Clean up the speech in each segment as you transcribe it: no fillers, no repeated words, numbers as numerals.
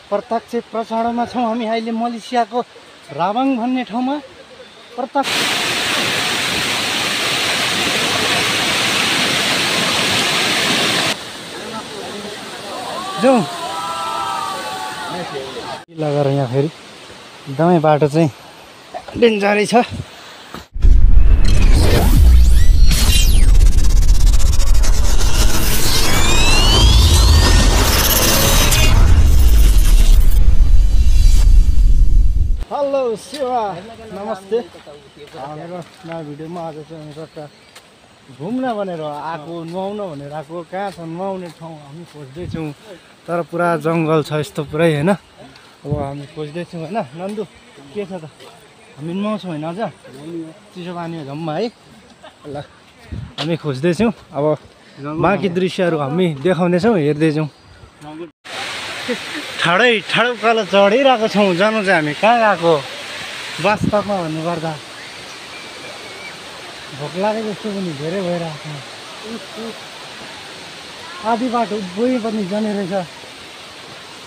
प्रत्यक्ष प्रसारणमा छौँ हामी अहिले मलेसियाको राबाङ भन्ने ठाउँमा प्रत्यक्ष जाउँ लगाएर यहाँ फेरि एकदमै बाटो चाहिँ डेन्जरै छ। हेलो शिवा नमस्ते। मेरो नयाँ भिडियोमा आज चाहिँ एउटा घुम्न भनेर आएको, नुहाउन भनेर आएको। कहाँ छ नुहाउने ठाउँ हामी खोज्दैछौँ, तर पुरा जङ्गल छ यस्तो पुरै होइन। अब हामी खोज्दैछौँ होइन। नन्दु के छ त, हामी नुहाउँछौँ होइन अझ चिसो पानी जम्मा है। ल हामी खोज्दैछौँ, अब बाँकी दृश्यहरू हामी देखाउनेछौँ, हेर्दैछौँ। ठाडै ठाडो उकालो चढिरहेको छौँ। जानु चाहिँ हामी कहाँ गएको वास्तवमा भन्नुपर्दा भोक लागे जस्तो पनि धेरै भइरहेको छ। आधी बाटो उभै पनि जाने रहेछ।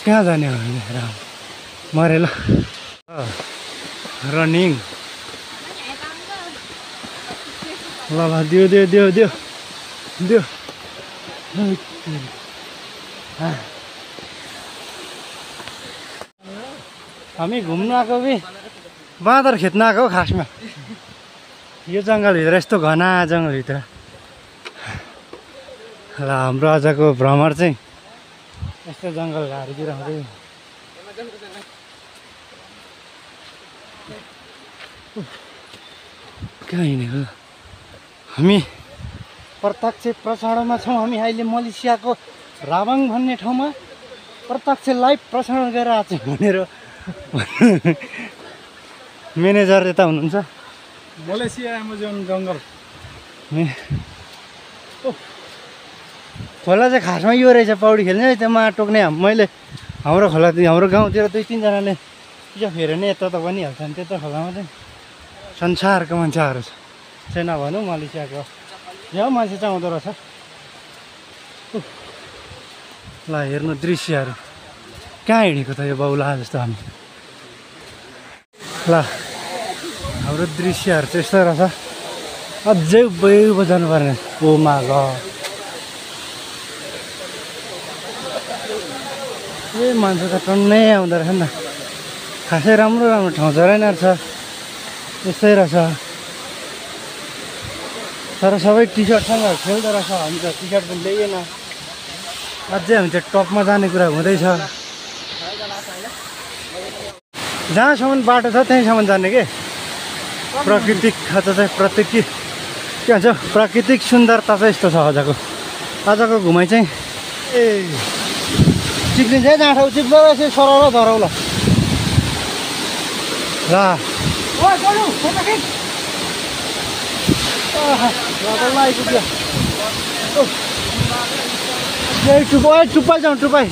कहाँ जाने हो भनेर मरे ल। रनिङ ल ल दियो दियो दियो दियो दियो। हामी घुम्न आएको कि बाँदर खेद्न आएको खासमा। यो जङ्गलभित्र यस्तो घना जङ्गलभित्र र हाम्रो आजको भ्रमण चाहिँ यस्तो जङ्गल घारीतिर हुँदै। कहाँ हिँडेको हामी प्रत्यक्ष प्रसारणमा छौँ हामी अहिले मलेसियाको राबाङ भन्ने ठाउँमा प्रत्यक्ष लाइभ प्रसारण गरेर आएको छ भनेर म्यानेजर यता हुनुहुन्छ। मलेसिया एमाजोन जङ्गल खोला चाहिँ खासमा यो रहेछ, पौडी खेल्ने है। त्यहाँ टोक्ने मैले हाम्रो खोला हाम्रो गाउँतिर 2-3जनाले पिछा फेरेर यता त बनिहाल्छ नि। त्यता खोलामा चाहिँ संसारको मान्छेहरू छ चाहिँ नभनौँ। मलेसियाको यहाँ मान्छे चाहिँ आउँदो रहेछ। ल हेर्नु दृश्यहरू कहाँ हिँडेको त यो बाउला जस्तो हामी। ल हाम्रो दृश्यहरू चाहिँ यस्तो रहेछ। अझै उभो जानुपर्ने। ओ मा गड, ए मान्छे त टन्नै आउँदो रहेछ नि त। खासै राम्रो राम्रो ठाउँ झरेन रहेछ, यस्तै रहेछ। तर सबै टी सर्टसँग खेल्दो रहेछ। हामी त टी सर्ट पनि ल्याइएन। अझै हामी चाहिँ टपमा जाने कुरा हुँदैछ। जहाँसम्म बाटो छ त्यहीँसम्म जाने के। प्राकृतिक आज चाहिँ के भन्छ प्राकृतिक सुन्दरता चाहिँ यस्तो छ आजको घुमाइ चाहिँ। ए चिक्लिन्छ है जहाँ ठाउँ चिप्लो यसो सरल धरौ ल। टुप्पाइ जाउँ टुप्पाइ।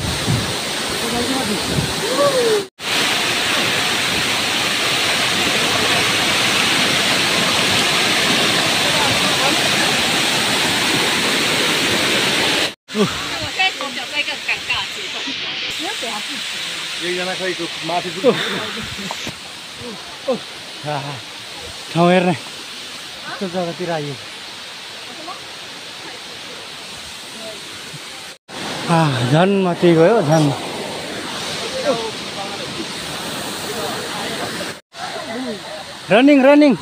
एकजना खै माथि ठाउँ हेर्ने यस्तो जग्गातिर आइयो। झन् माथि गयो झन्। रनिङ रनिङ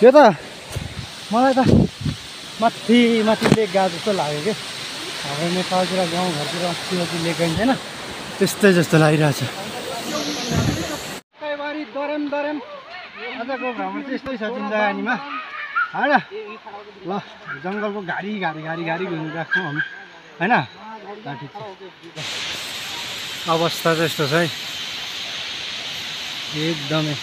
यो त मलाई त माथि माथि लेक गएको जस्तो लाग्यो कि। हाम्रो नेपालतिर गाउँघरतिर अस्ति लेक गइन्थेन त्यस्तै जस्तो लागिरहेछ। दरेम दरेम आजको भ्रमण चाहिँ यस्तै छ जिन्दगानीमा होइन। ल जङ्गलको घारी घारी घारी घारी घुमिरहेको छौँ हामी होइन। ठिक छ, अवस्था चाहिँ यस्तो छ है एकदमै।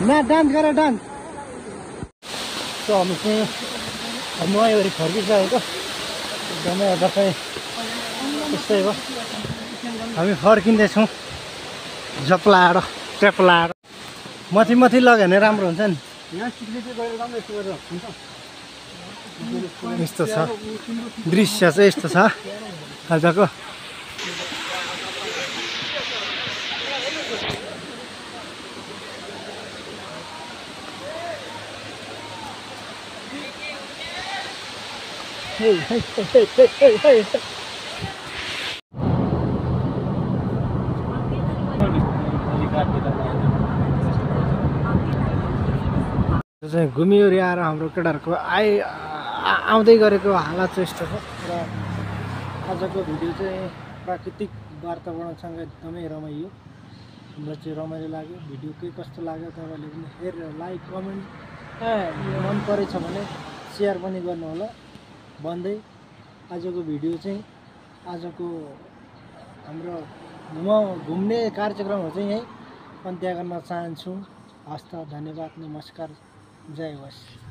ना डान्स गर डान्स। सो हामी चाहिँ नुहाइवरी फर्किसकेको एकदमै अब चाहिँ त्यस्तै हो हामी फर्किँदैछौँ जप्लाएर टेप्लाएर माथि माथि लग्यो भने राम्रो हुन्छ नि यस्तो छ दृश्य चाहिँ यस्तो छ आजको चाहिँ घुमिवरी आएर हाम्रो केटाहरूको आउँदै गरेको हालत चाहिँ यस्तो छ र आजको भिडियो चाहिँ प्राकृतिक वातावरणसँग एकदमै रमाइयो हामीलाई चाहिँ रमाइलो लाग्यो भिडियो के कस्तो लाग्यो तपाईँले पनि हेरेर लाइक कमेन्ट मन परेछ भने सेयर पनि गर्नु होला भन्दै आजको भिडियो चाहिँ आजको हाम्रो घुम्ने कार्यक्रमहरू चाहिँ यहीँ अन्त्य गर्न चाहन्छु हस्त धन्यवाद नमस्कार जय होस्।